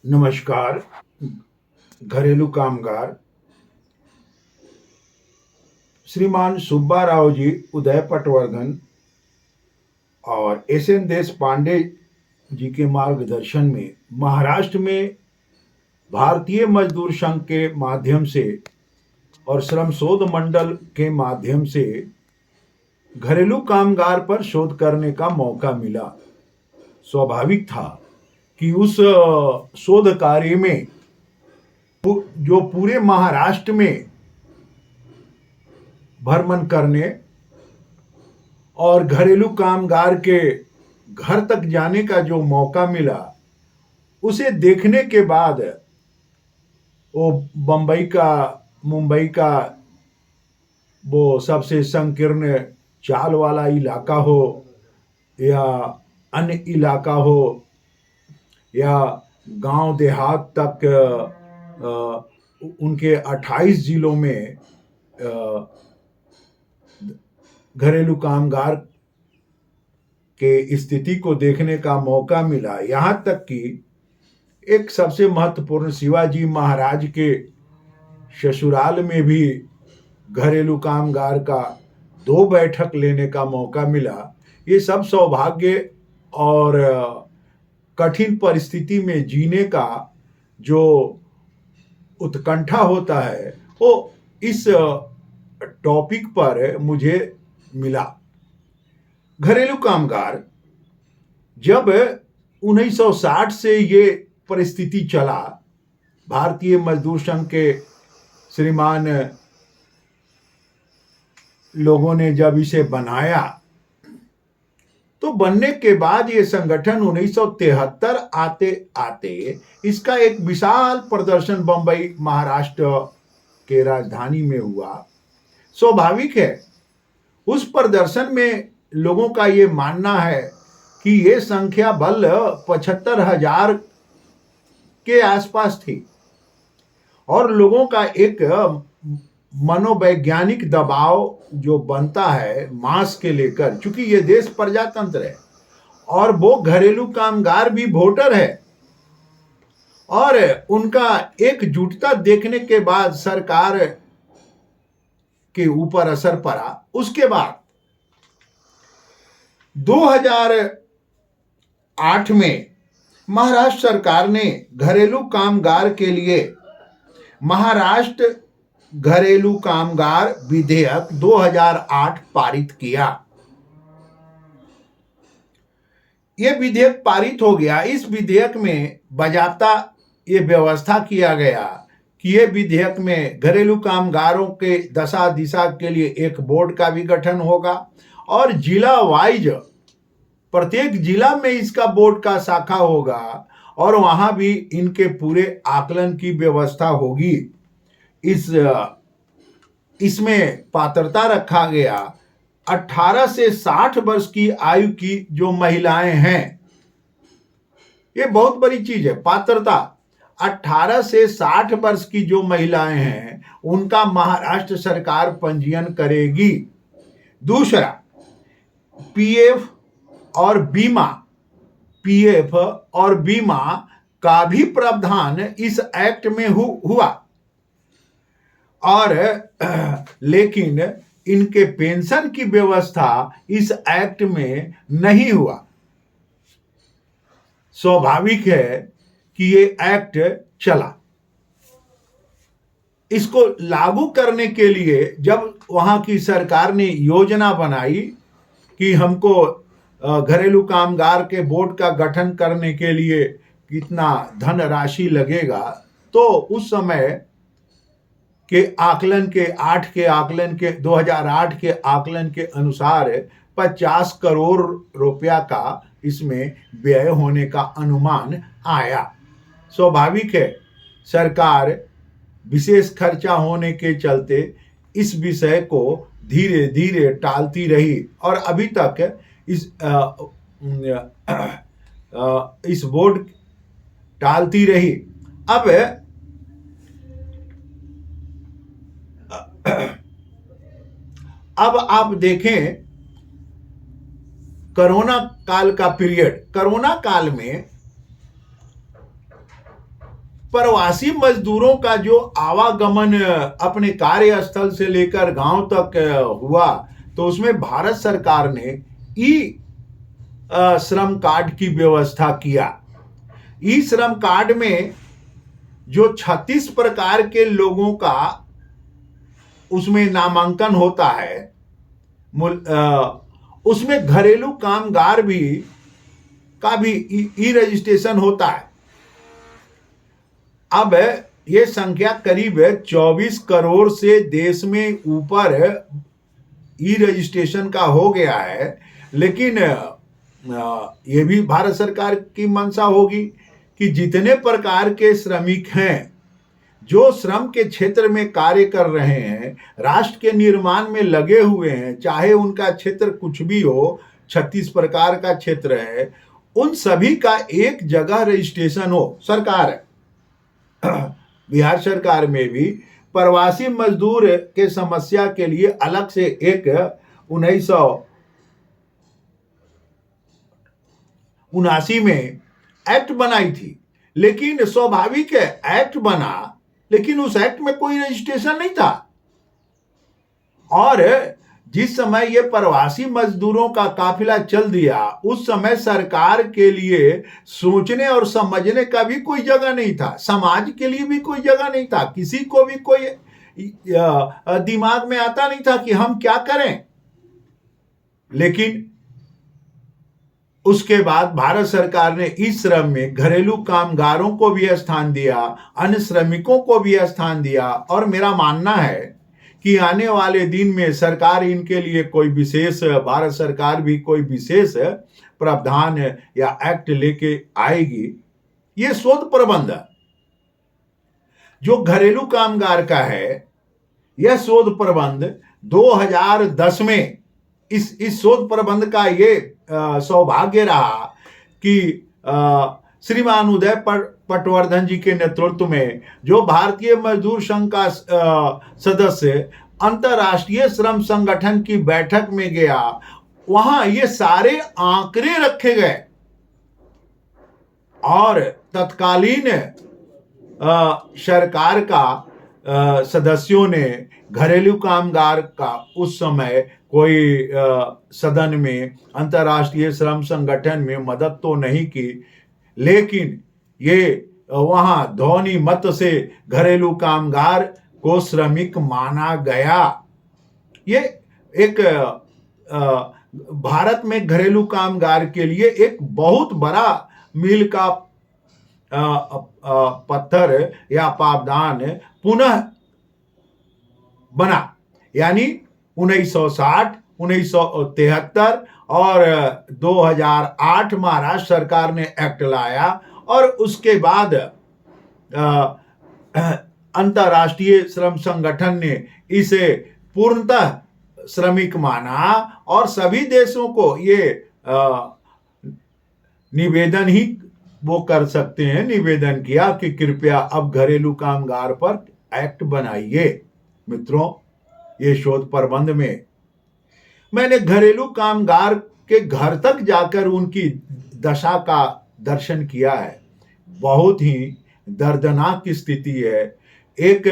नमस्कार। घरेलू कामगार श्रीमान सुब्बा राव जी, उदय पटवर्धन और एस एन देश पांडे जी के मार्गदर्शन में महाराष्ट्र में भारतीय मजदूर संघ के माध्यम से और श्रम शोध मंडल के माध्यम से घरेलू कामगार पर शोध करने का मौका मिला। स्वाभाविक था कि उस शोध कार्य में जो पूरे महाराष्ट्र में भ्रमण करने और घरेलू कामगार के घर तक जाने का जो मौका मिला, उसे देखने के बाद वो बम्बई का, मुंबई का वो सबसे संकीर्ण चाल वाला इलाका हो या अन्य इलाका हो या गांव देहात तक, उनके 28 जिलों में घरेलू कामगार के स्थिति को देखने का मौका मिला। यहाँ तक कि एक सबसे महत्वपूर्ण शिवाजी महाराज के ससुराल में भी घरेलू कामगार का 2 बैठक लेने का मौका मिला। ये सब सौभाग्य और कठिन परिस्थिति में जीने का जो उत्कंठा होता है, वो इस टॉपिक पर मुझे मिला। घरेलू कामगार, जब 1960 से ये परिस्थिति चला, भारतीय मजदूर संघ के श्रीमान लोगों ने जब इसे बनाया, तो बनने के बाद ये संगठन 1973 आते आते इसका एक विशाल प्रदर्शन बंबई महाराष्ट्र के राजधानी में हुआ। स्वाभाविक है, उस प्रदर्शन में लोगों का ये मानना है कि ये संख्या बल 75,000 के आसपास थी और लोगों का एक मनोवैज्ञानिक दबाव जो बनता है मांस के लेकर, क्योंकि ये देश प्रजातंत्र है और वो घरेलू कामगार भी वोटर है, और उनका एकजुटता देखने के बाद सरकार के ऊपर असर पड़ा। उसके बाद 2008 में महाराष्ट्र सरकार ने घरेलू कामगार के लिए महाराष्ट्र घरेलू कामगार विधेयक 2008 पारित किया। यह विधेयक पारित हो गया। इस विधेयक में बाकायदा ये व्यवस्था किया गया कि ये विधेयक में घरेलू कामगारों के दशा दिशा के लिए एक बोर्ड का भी गठन होगा और जिला वाइज प्रत्येक जिला में इसका बोर्ड का शाखा होगा और वहां भी इनके पूरे आकलन की व्यवस्था होगी। इसमें पात्रता रखा गया 18 से 60 वर्ष की आयु की जो महिलाएं हैं, ये बहुत बड़ी चीज है। पात्रता 18 से 60 वर्ष की जो महिलाएं हैं, उनका महाराष्ट्र सरकार पंजीयन करेगी। दूसरा, पीएफ और बीमा का भी प्रावधान इस एक्ट में हुआ, और लेकिन इनके पेंशन की व्यवस्था इस एक्ट में नहीं हुआ। स्वाभाविक है कि ये एक्ट चला। इसको लागू करने के लिए जब वहां की सरकार ने योजना बनाई कि हमको घरेलू कामगार के बोर्ड का गठन करने के लिए कितना धनराशि लगेगा, तो उस समय के आकलन के 2008 के आकलन के अनुसार 50 करोड़ रुपया का इसमें व्यय होने का अनुमान आया। स्वाभाविक है, सरकार विशेष खर्चा होने के चलते इस विषय को धीरे धीरे टालती रही और अभी तक इस बोर्ड टालती रही। अब आप देखें कोरोना काल का पीरियड। कोरोना काल में प्रवासी मजदूरों का जो आवागमन अपने कार्यस्थल से लेकर गांव तक हुआ, तो उसमें भारत सरकार ने ई श्रम कार्ड की व्यवस्था किया। ई श्रम कार्ड में जो 36 प्रकार के लोगों का उसमें नामांकन होता है, उसमें घरेलू कामगार भी का भी ई रजिस्ट्रेशन होता है। अब ये संख्या करीब 24 करोड़ से देश में ऊपर ई रजिस्ट्रेशन का हो गया है। लेकिन ये भी भारत सरकार की मंशा होगी कि जितने प्रकार के श्रमिक हैं जो श्रम के क्षेत्र में कार्य कर रहे हैं, राष्ट्र के निर्माण में लगे हुए हैं, चाहे उनका क्षेत्र कुछ भी हो, 36 प्रकार का क्षेत्र है, उन सभी का एक जगह रजिस्ट्रेशन हो। सरकार बिहार सरकार में भी प्रवासी मजदूर के समस्या के लिए अलग से एक 1979 में एक्ट बनाई थी। लेकिन स्वाभाविक है, एक्ट बना, लेकिन उस एक्ट में कोई रजिस्ट्रेशन नहीं था। और जिस समय ये प्रवासी मजदूरों का काफिला चल दिया, उस समय सरकार के लिए सोचने और समझने का भी कोई जगह नहीं था, समाज के लिए भी कोई जगह नहीं था, किसी को भी कोई दिमाग में आता नहीं था कि हम क्या करें। लेकिन उसके बाद भारत सरकार ने इस श्रम में घरेलू कामगारों को भी स्थान दिया, अन्य श्रमिकों को भी स्थान दिया। और मेरा मानना है कि आने वाले दिन में सरकार इनके लिए कोई विशेष, भारत सरकार भी कोई विशेष प्रावधान या एक्ट लेके आएगी। ये शोध प्रबंध जो घरेलू कामगार का है, यह शोध प्रबंध 2010 में इस शोध प्रबंध का ये सौभाग्य रहा कि श्रीमान उदय पटवर्धन जी के नेतृत्व में जो भारतीय मजदूर संघ का सदस्य अंतर्राष्ट्रीय श्रम संगठन की बैठक में गया, वहां ये सारे आंकड़े रखे गए और तत्कालीन सरकार का सदस्यों ने घरेलू कामगार का उस समय कोई सदन में अंतर्राष्ट्रीय श्रम संगठन में मदद तो नहीं की, लेकिन ये वहां ध्वनि मत से घरेलू कामगार को श्रमिक माना गया। ये एक भारत में घरेलू कामगार के लिए एक बहुत बड़ा मील का पत्थर या पावदान पुनः बना। यानी 1960, 1973 और 2008 महाराष्ट्र सरकार ने एक्ट लाया और उसके बाद अंतर्राष्ट्रीय श्रम संगठन ने इसे पूर्णतः श्रमिक माना और सभी देशों को ये निवेदन ही वो कर सकते हैं, निवेदन किया कि कृपया अब घरेलू कामगार पर एक्ट बनाइए। मित्रों, ये शोध प्रबंध में मैंने घरेलू कामगार के घर तक जाकर उनकी दशा का दर्शन किया है। बहुत ही दर्दनाक स्थिति है। एक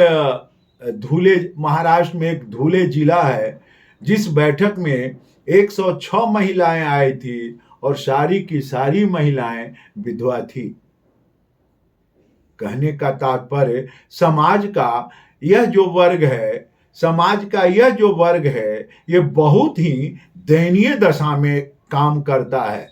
धुले, महाराष्ट्र में एक धुले जिला है जिस बैठक में 106 महिलाएं आई थी और सारी की सारी महिलाएं विधवा थी। कहने का तात्पर्य समाज का यह जो वर्ग है, समाज का यह जो वर्ग है, ये बहुत ही दयनीय दशा में काम करता है।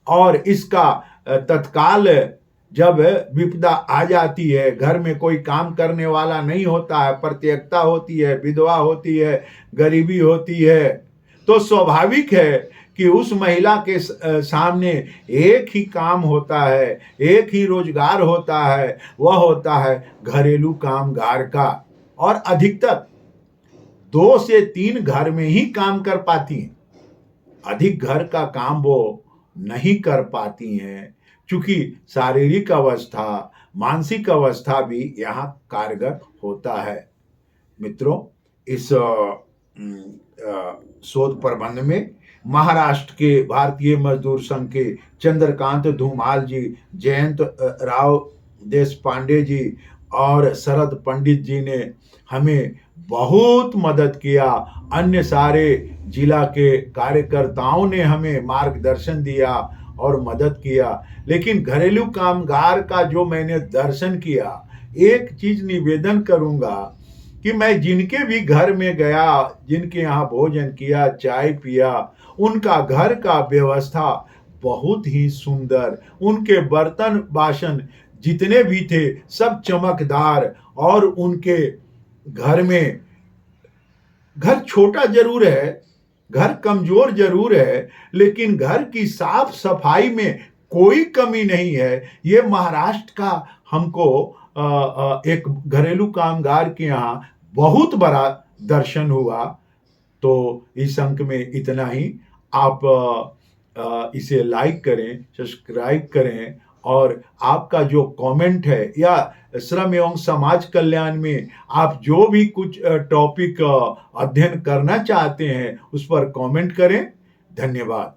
और इसका तत्काल जब विपदा आ जाती है, घर में कोई काम करने वाला नहीं होता है, प्रत्येकता होती है, विधवा होती है, गरीबी होती है, तो स्वाभाविक है कि उस महिला के सामने एक ही काम होता है, एक ही रोजगार होता है, वह होता है घरेलू कामगार का। और अधिकतर 2 से 3 घर में ही काम कर पाती हैं, अधिक घर का काम वो नहीं कर पाती हैं, क्योंकि शारीरिक अवस्था, मानसिक अवस्था भी यहाँ कारगर होता है। मित्रों, इस शोध प्रबंध में महाराष्ट्र के भारतीय मजदूर संघ के चंद्रकांत धूमाल जी, जयंत राव देश पांडे जी और शरद पंडित जी ने हमें बहुत मदद किया। अन्य सारे जिला के कार्यकर्ताओं ने हमें मार्गदर्शन दिया और मदद किया। लेकिन घरेलू कामगार का जो मैंने दर्शन किया, एक चीज निवेदन करूंगा कि मैं जिनके भी घर में गया, जिनके यहाँ भोजन किया, चाय पिया, उनका घर का व्यवस्था बहुत ही सुंदर, उनके बर्तन बासन जितने भी थे सब चमकदार, और उनके घर में, घर छोटा जरूर है, घर कमजोर जरूर है, लेकिन घर की साफ सफाई में कोई कमी नहीं है। ये महाराष्ट्र का हमको एक घरेलू कामगार के यहाँ बहुत बड़ा दर्शन हुआ। तो इस अंक में इतना ही। आप इसे लाइक करें, सब्सक्राइब करें, और आपका जो कमेंट है या श्रम एवं समाज कल्याण में आप जो भी कुछ टॉपिक अध्ययन करना चाहते हैं उस पर कमेंट करें। धन्यवाद।